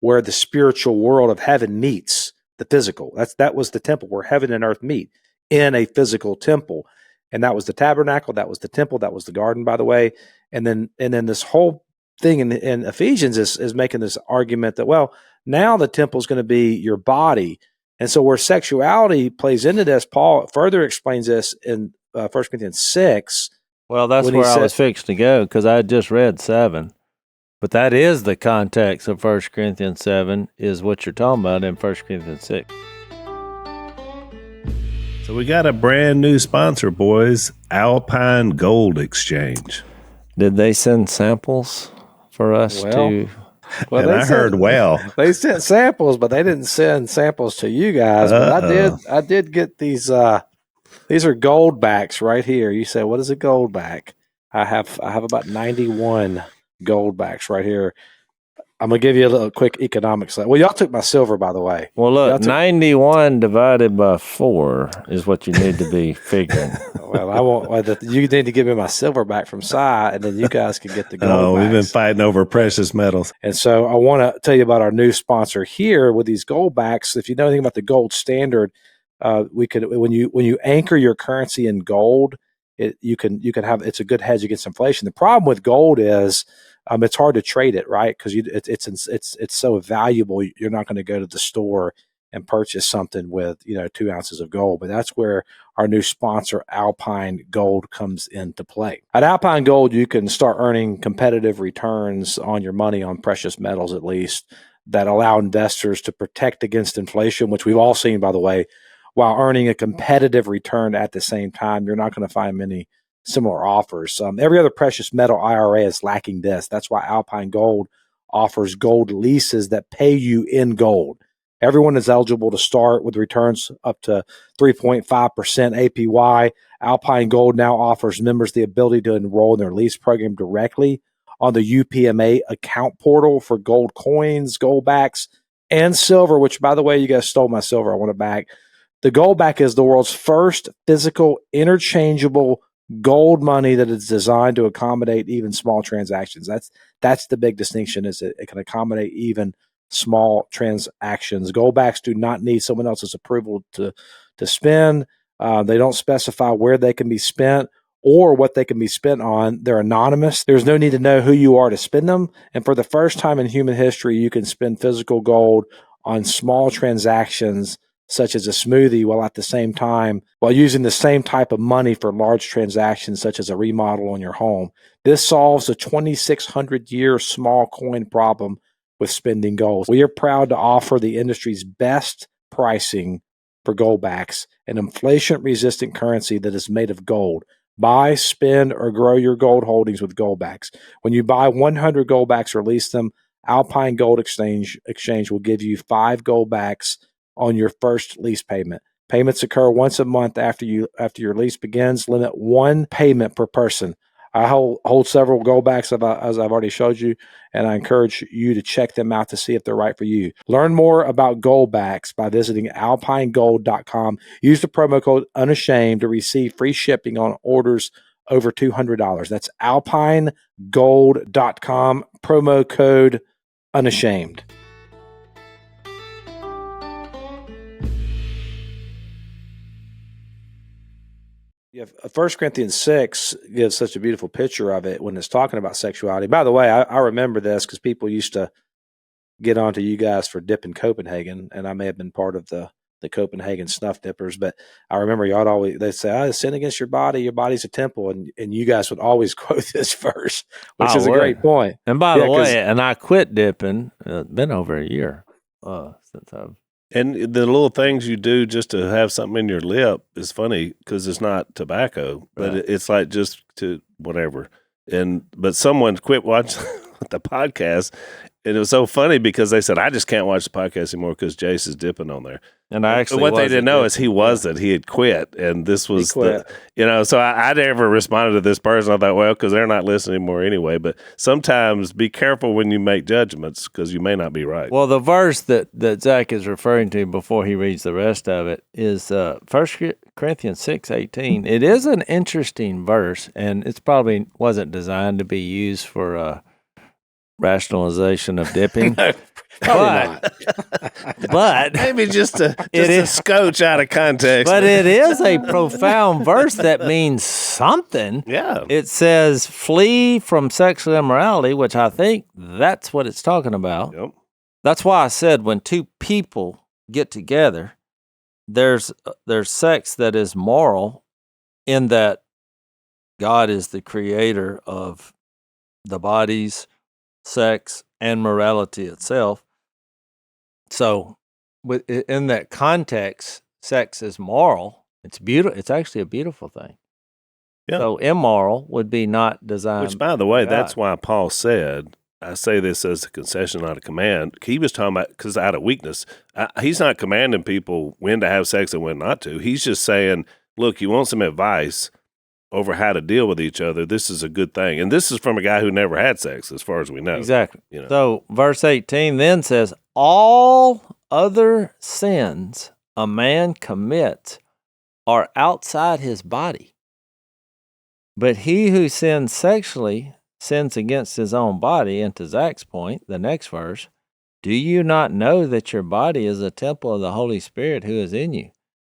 where the spiritual world of heaven meets the physical. That was the temple, where heaven and earth meet in a physical temple. And that was the tabernacle, that was the temple, that was the garden, by the way. And then this whole thing in Ephesians is making this argument that, well, now the temple is going to be your body. And so where sexuality plays into this, Paul further explains this in 1 Corinthians 6. Well, that's where I was fixed to go, because I had just read 7. But that is the context of 1 Corinthians 7, is what you're talking about in 1 Corinthians 6. So we got a brand new sponsor, boys, Alpine Gold Exchange. Did they send samples for us to... Well, and I heard they sent samples, but they didn't send samples to you guys. But I did get these. These are gold backs right here. You say, what is a gold back? I have about 91 gold backs right here. I'm gonna give you a little quick economics. Well, y'all took my silver, by the way. Well, look, 91 divided by 4 is what you need to be figuring. Well, I won't. You need to give me my silver back from Si, and then you guys can get the gold. Oh, backs. We've been fighting over precious metals. And so I want to tell you about our new sponsor here with these gold backs. If you know anything about the gold standard, when you anchor your currency in gold, you can have, it's a good hedge against inflation. The problem with gold is it's hard to trade it, right? Because it's so valuable. You're not going to go to the store and purchase something with 2 ounces of gold. But that's where our new sponsor, Alpine Gold, comes into play. At Alpine Gold, you can start earning competitive returns on your money, on precious metals at least, that allow investors to protect against inflation, which we've all seen, by the way, while earning a competitive return at the same time. You're not going to find many similar offers. Every other precious metal IRA is lacking this. That's why Alpine Gold offers gold leases that pay you in gold. Everyone is eligible to start with returns up to 3.5% APY. Alpine Gold now offers members the ability to enroll in their lease program directly on the UPMA account portal for gold coins, gold backs, and silver, which, by the way, you guys stole my silver. I want it back. The gold back is the world's first physical interchangeable gold money that is designed to accommodate even small transactions. That's the big distinction, is it can accommodate even small transactions. Goldbacks do not need someone else's approval to spend. They don't specify where they can be spent or what they can be spent on. They're anonymous. There's no need to know who you are to spend them. And for the first time in human history, you can spend physical gold on small transactions such as a smoothie, while using the same type of money for large transactions such as a remodel on your home. This solves the 2,600-year small coin problem with spending gold. We are proud to offer the industry's best pricing for goldbacks, an inflation-resistant currency that is made of gold. Buy, spend, or grow your gold holdings with goldbacks. When you buy 100 goldbacks or lease them, Alpine Gold Exchange will give you 5 goldbacks on your first lease payment. Payments occur once a month after your lease begins. Limit 1 payment per person. I hold several goldbacks, as I've already showed you, and I encourage you to check them out to see if they're right for you. Learn more about goldbacks by visiting alpinegold.com. Use the promo code Unashamed to receive free shipping on orders over $200. That's alpinegold.com, promo code Unashamed. Yeah, 1 Corinthians 6 gives such a beautiful picture of it when it's talking about sexuality. By the way, I remember this because people used to get onto you guys for dipping Copenhagen, and I may have been part of the Copenhagen snuff dippers, but I remember they'd say, sin against your body's a temple, and you guys would always quote this verse, which is a great point. And by the way, and I quit dipping, been over a year since I've. And the little things you do just to have something in your lip is funny because it's not tobacco, but it's like just to whatever. But someone quit watching the podcast, and it was so funny because they said, I just can't watch the podcast anymore because Jase is dipping on there. And what they didn't know is he wasn't. He had quit, and this was so I never responded to this person. I thought, well, because they're not listening anymore anyway. But sometimes be careful when you make judgments because you may not be right. Well, the verse that Zach is referring to before he reads the rest of it is 1 Corinthians 6:18. It is an interesting verse, and it's probably wasn't designed to be used for rationalization of dipping. But maybe just a scotch out of context. But it is a profound verse that means something. Yeah. It says, flee from sexual immorality, which I think that's what it's talking about. Yep. That's why I said when two people get together, there's sex that is moral in that God is the creator of the bodies, sex, and morality itself. So, in that context, sex is moral. It's beautiful. It's actually a beautiful thing. Yeah. So, immoral would be not designed. Which, by the way, that's why Paul said, I say this as a concession, not a command. He was talking about, because out of weakness, he's not commanding people when to have sex and when not to. He's just saying, look, you want some advice over how to deal with each other, this is a good thing. And this is from a guy who never had sex, as far as we know. Exactly. So, verse 18 then says, all other sins a man commits are outside his body. But he who sins sexually sins against his own body. And to Zach's point, the next verse, do you not know that your body is a temple of the Holy Spirit who is in you,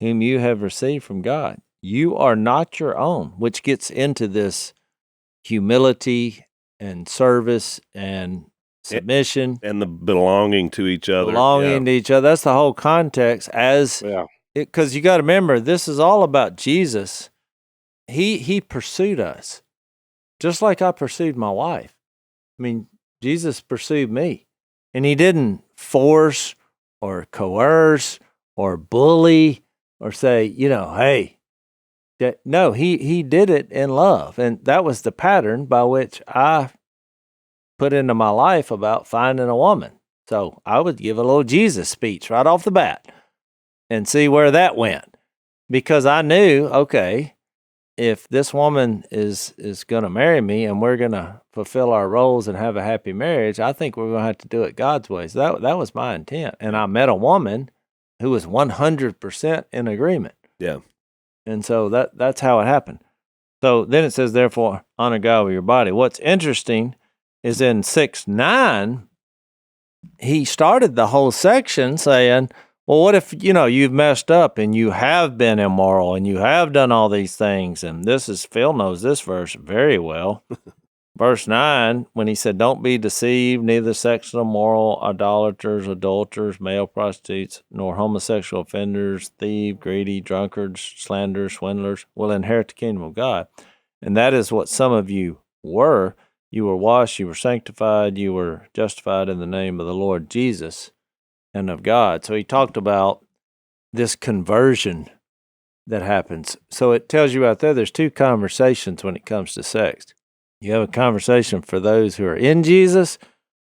whom you have received from God? You are not your own, which gets into this humility and service and submission. And the belonging to each other. Belonging to each other. That's the whole context. Because you got to remember, this is all about Jesus. He pursued us, just like I pursued my wife. I mean, Jesus pursued me. And he didn't force or coerce or bully or say, hey, no, he did it in love. And that was the pattern by which I put into my life about finding a woman. So I would give a little Jesus speech right off the bat and see where that went. Because I knew, okay, if this woman is going to marry me and we're going to fulfill our roles and have a happy marriage, I think we're going to have to do it God's way. So that was my intent. And I met a woman who was 100% in agreement. Yeah. And so that's how it happened. So then it says, therefore, honor God with your body. What's interesting is in 6:9, he started the whole section saying, well, what if, you've messed up and you have been immoral and you have done all these things? And Phil knows this verse very well. Verse 9, when he said, don't be deceived, neither sexual, immoral, idolaters, adulterers, male prostitutes, nor homosexual offenders, thieves, greedy, drunkards, slanderers, swindlers will inherit the kingdom of God. And that is what some of you were. You were washed, you were sanctified, you were justified in the name of the Lord Jesus and of God. So he talked about this conversion that happens. So it tells you out there's two conversations when it comes to sex. You have a conversation for those who are in Jesus,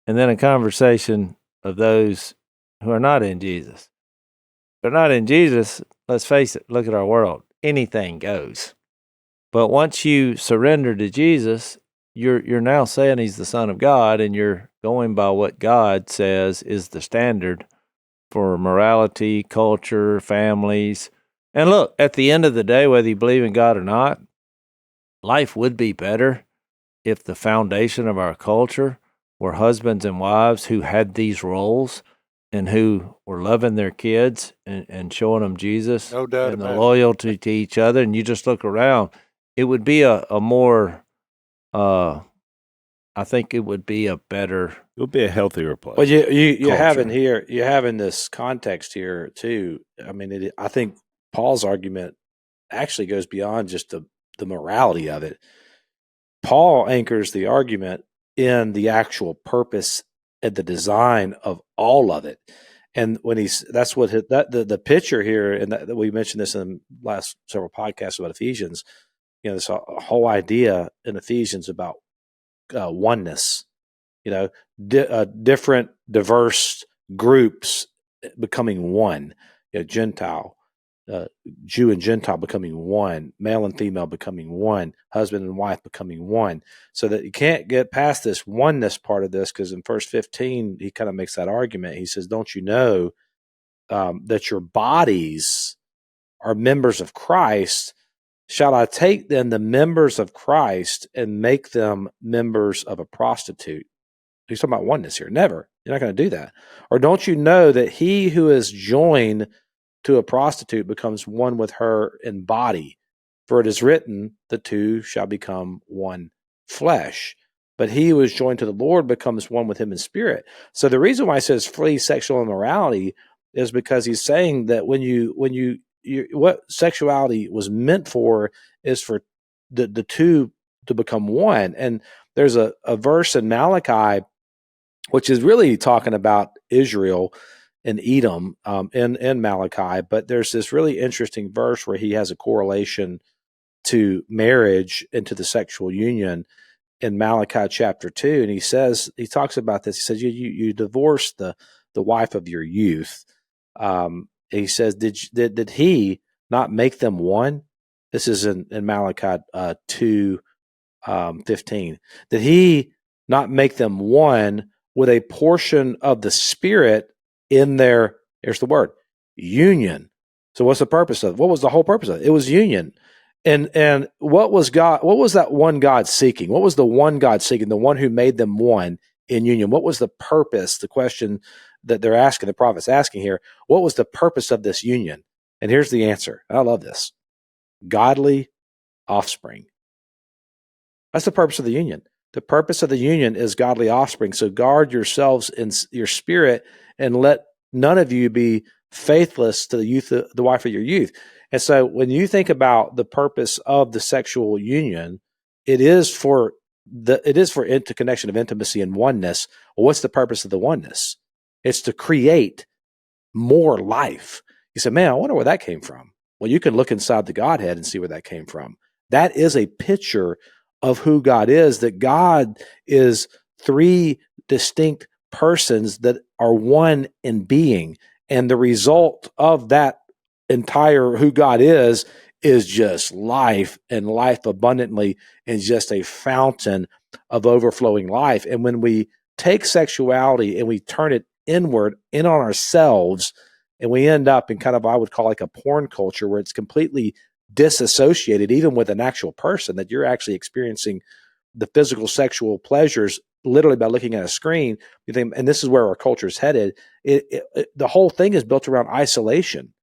and then a conversation of those who are not in Jesus. If they're not in Jesus, let's face it, look at our world. Anything goes. But once you surrender to Jesus, you're now saying he's the Son of God, and you're going by what God says is the standard for morality, culture, families. And look, at the end of the day, whether you believe in God or not, life would be better if the foundation of our culture were husbands and wives who had these roles and who were loving their kids and showing them Jesus No doubt and the about it. loyalty to each other. And you just look around, it would be a more, I think it would be a better. It would be a healthier place. Well, you're having culture. here, you're having this context here too. I mean, I think Paul's argument actually goes beyond just the morality of it. Paul anchors the argument in the actual purpose and the design of all of it. And when that's what the picture here, and that we mentioned this in the last several podcasts about Ephesians. This whole idea in Ephesians about oneness. Different, diverse groups becoming one. Gentile, Jew and Gentile becoming one, male and female becoming one, husband and wife becoming one. So that you can't get past this oneness part of this, because in verse 15, he kind of makes that argument. He says, don't you know that your bodies are members of Christ? Shall I take then the members of Christ and make them members of a prostitute? He's talking about oneness here. Never. You're not going to do that. Or don't you know that he who is joined to a prostitute becomes one with her in body? For it is written, the two shall become one flesh. But he who is joined to the Lord becomes one with him in spirit. So the reason why he says flee sexual immorality is because he's saying that what sexuality was meant for is for the two to become one. And there's a verse in Malachi, which is really talking about Israel and Edom in Malachi. But there's this really interesting verse where he has a correlation to marriage and to the sexual union in Malachi chapter 2. And he talks about this. He says, you divorce the wife of your youth. He says, did he not make them one? This is in Malachi 2:15. Did he not make them one with a portion of the Spirit in their, here's the word, union? So what's the purpose of it? What was the whole purpose of it? It was union. And what was that one God seeking? What was the one God seeking? The one who made them one in union. What was the purpose? The question that they're asking, the prophet's asking here, what was the purpose of this union? And here's the answer. I love this. Godly offspring. That's the purpose of the union. The purpose of the union is godly offspring. So guard yourselves in your spirit and let none of you be faithless to the wife of your youth. And so when you think about the purpose of the sexual union, it is for interconnection of intimacy and oneness. Well, what's the purpose of the oneness? It's to create more life. You say, man, I wonder where that came from. Well, you can look inside the Godhead and see where that came from. That is a picture of who God is, that God is three distinct persons that are one in being. And the result of that entire who God is just life and life abundantly, and just a fountain of overflowing life. And when we take sexuality and we turn it inward in on ourselves, and we end up in kind of, I would call like a porn culture where it's completely disassociated even with an actual person, that you're actually experiencing the physical sexual pleasures literally by looking at a screen. You think, and this is where our culture is headed. The whole thing is built around isolation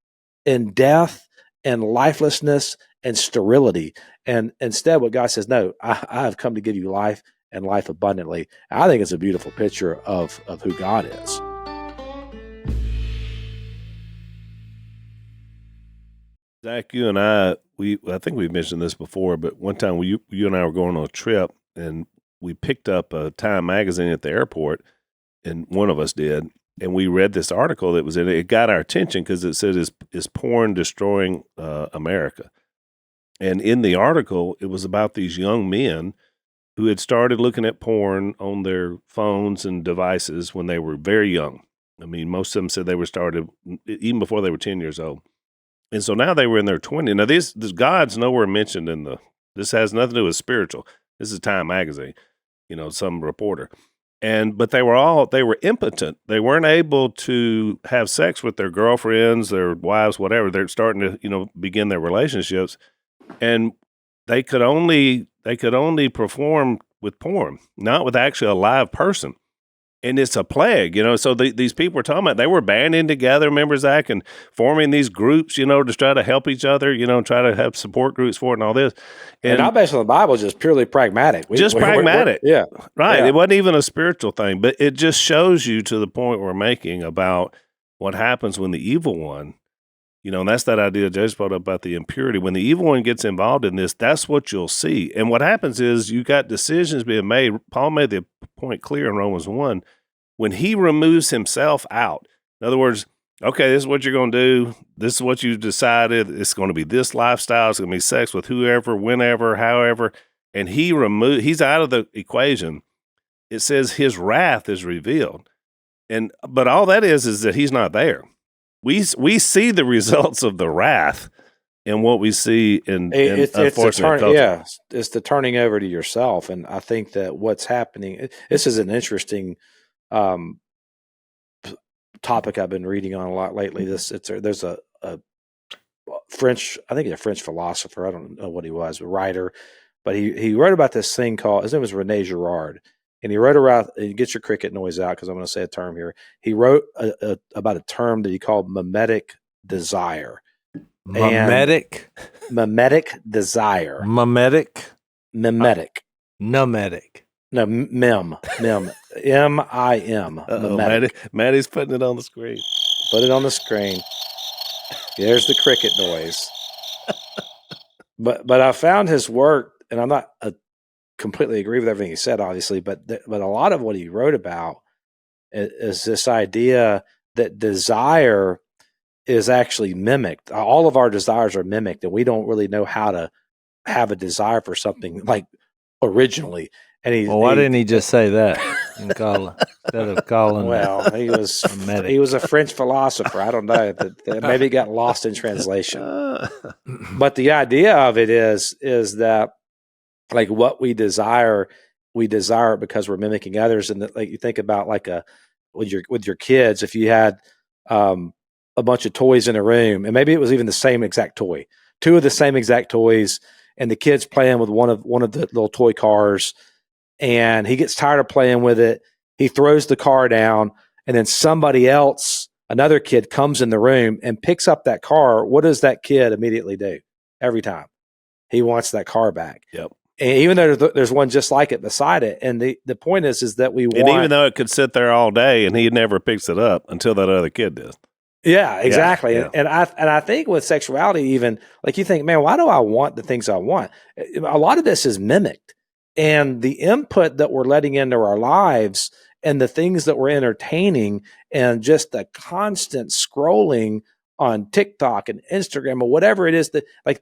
and death and lifelessness and sterility. And instead, what God says, no, I have come to give you life and life abundantly. I think it's a beautiful picture of who God is. Zach, you and I think we've mentioned this before, but one time you and I were going on a trip, and we picked up a Time magazine at the airport, and one of us did, and we read this article that was in it. It got our attention because it said, is porn destroying America? And in the article, it was about these young men who had started looking at porn on their phones and devices when they were very young. I mean, most of them said they were started even before they were 10 years old. And so now they were in their 20s. Now, this God's nowhere mentioned this has nothing to do with spiritual. This is Time magazine, some reporter. But they were impotent. They weren't able to have sex with their girlfriends, their wives, whatever. They're starting to, begin their relationships. And they could only they could only perform with porn, not with actually a live person. And it's a plague, So these people we're talking about, they were banding together, remember, Zach, and forming these groups, to try to help each other, try to have support groups for it and all this. And not based on the Bible, just purely pragmatic. Pragmatic. Yeah. Right. Yeah. It wasn't even a spiritual thing, but it just shows you to the point we're making about what happens when the evil one, and that's that idea Jase brought up about the impurity. When the evil one gets involved in this, that's what you'll see. And what happens is you got decisions being made. Paul made the point clear in Romans 1, when he removes himself out. In other words, okay, this is what you're going to do. This is what you've decided. It's going to be this lifestyle. It's going to be sex with whoever, whenever, however. And he's out of the equation. It says his wrath is revealed. But all that is that he's not there. We see the results of the wrath in what we see in unfortunate culture. It's the turning over to yourself. And I think that what's happening, this is an interesting topic I've been reading on a lot lately. There's a French, I think he's a French philosopher. I don't know what he was, a writer, but he wrote about this thing called, his name was Rene Girard. And he wrote about, and get your cricket noise out because I'm going to say a term here. He wrote about a term that he called mimetic desire. Mimetic Desire. Mimetic. Mimetic. Numetic. No, mem. M-I-M. Maddie's putting it on the screen. Put it on the screen. There's the cricket noise. But I found his work, and I'm not completely agree with everything he said, obviously, but a lot of what he wrote about is this idea that desire is actually mimicked. All of our desires are mimicked, and we don't really know how to have a desire for something like originally. And why didn't he just say that instead of calling? Well, he was a French philosopher. I don't know. Maybe it got lost in translation. But the idea of it is that, like, what we desire it because we're mimicking others. And like you think about with your kids, if you had a bunch of toys in a room, and maybe it was even the same exact toy, two of the same exact toys, and the kid's playing with one of the little toy cars, and he gets tired of playing with it. He throws the car down, and then somebody else, another kid, comes in the room and picks up that car. What does that kid immediately do? Every time he wants that car back. Yep. And even though there's one just like it beside it. And the point is that we want. And even though it could sit there all day and he never picks it up until that other kid does. Yeah, exactly. Yeah. And I think with sexuality, even, like, you think, man, why do I want the things I want? A lot of this is mimicked. And the input that we're letting into our lives and the things that we're entertaining and just the constant scrolling on TikTok and Instagram or whatever it is,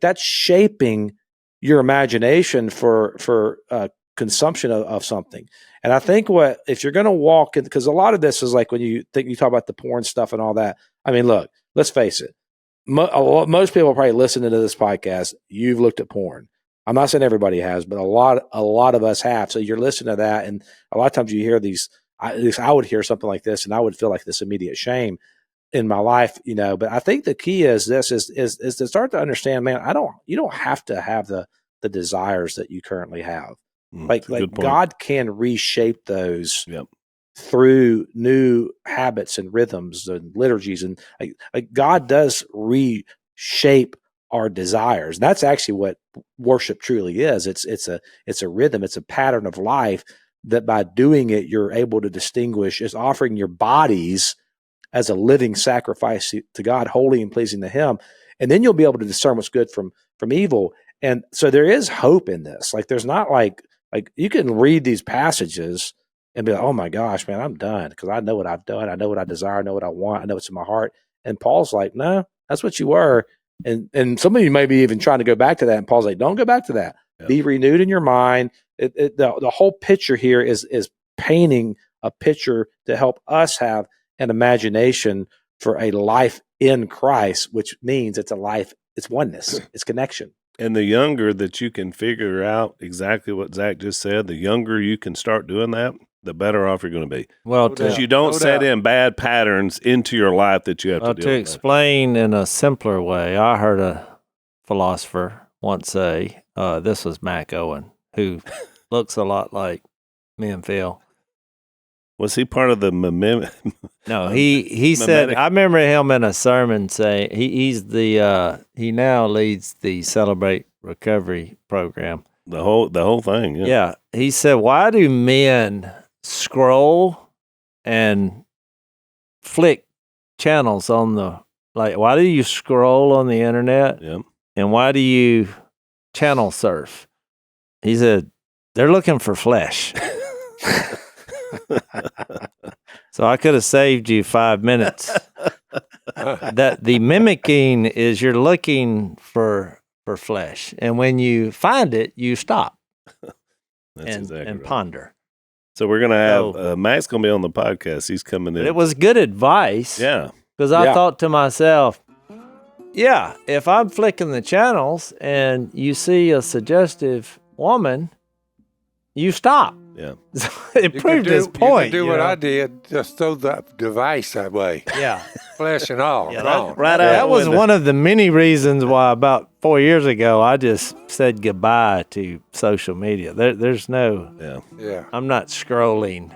that's shaping your imagination for consumption of something. And I think if you're going to walk in, because a lot of this is like when you talk about the porn stuff and all that. I mean, look, let's face it. Most people probably listening to this podcast, you've looked at porn. I'm not saying everybody has, but a lot of us have. So you're listening to that. And a lot of times you hear these, at least I would hear something like this and I would feel like this immediate shame in my life, but I think the key is this is to start to understand, man, you don't have to have the desires that you currently have. Like God can reshape those through new habits and rhythms and liturgies. And like God does reshape our desires. And that's actually what worship truly is. It's a rhythm. It's a pattern of life that by doing it, you're able to distinguish is offering your bodies as a living sacrifice to God, holy and pleasing to Him. And then you'll be able to discern what's good from evil. And so there is hope in this. Like, there's not like you can read these passages and be like, oh my gosh, man, I'm done because I know what I've done. I know what I desire. I know what I want. I know what's in my heart. And Paul's like, no, that's what you were. And some of you may be even trying to go back to that. And Paul's like, don't go back to that. Yep. Be renewed in your mind. The whole picture here is painting a picture to help us have an imagination for a life in Christ, which means it's a life, it's oneness, it's connection. And the younger that you can figure out exactly what Zach just said, the younger you can start doing that, the better off you're going to be. Well, because you don't set in bad patterns into your life that you have to deal with. To explain in a simpler way, I heard a philosopher once say, this was Mac Owen, who looks a lot like me and Phil. Was he part of the No, he said, I remember him in a sermon saying, he now leads the Celebrate Recovery program. the whole thing? Yeah. Yeah. He said, why do men scroll and flick channels on why do you scroll on the internet? Yep. And why do you channel surf? He said, they're looking for flesh. So I could have saved you 5 minutes. That the mimicking is you're looking for flesh. And when you find it, you stop and right. ponder. So we're going to have Matt's going to be on the podcast. He's coming in. But it was good advice. Yeah. Because I thought to myself, yeah, if I'm flicking the channels and you see a suggestive woman, you stop. Yeah. It proved his point. You can do what I did, just throw the device that way. Yeah. Flesh and all. Yeah, gone. That was one of the many reasons why about 4 years ago I just said goodbye to social media. There's no, I'm not scrolling.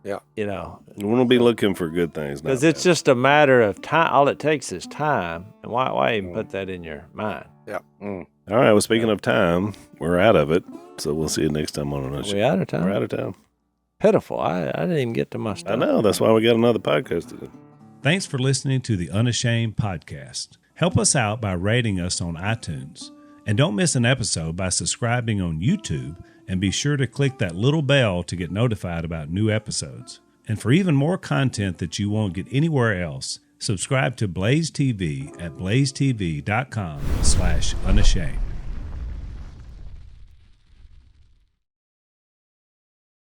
Yeah. You know. We want to be looking for good things. Because it's just a matter of time. All it takes is time. And why even put that in your mind? Yeah. All right. Well, speaking of time, we're out of it. So we'll see you next time on Unashamed. We out of time? We're out of time. Pitiful. I didn't even get to my stuff. I know. That's why we got another podcast to do. Thanks for listening to the Unashamed podcast. Help us out by rating us on iTunes. And don't miss an episode by subscribing on YouTube, and be sure to click that little bell to get notified about new episodes. And for even more content that you won't get anywhere else, subscribe to Blaze TV at blazetv.com/unashamed.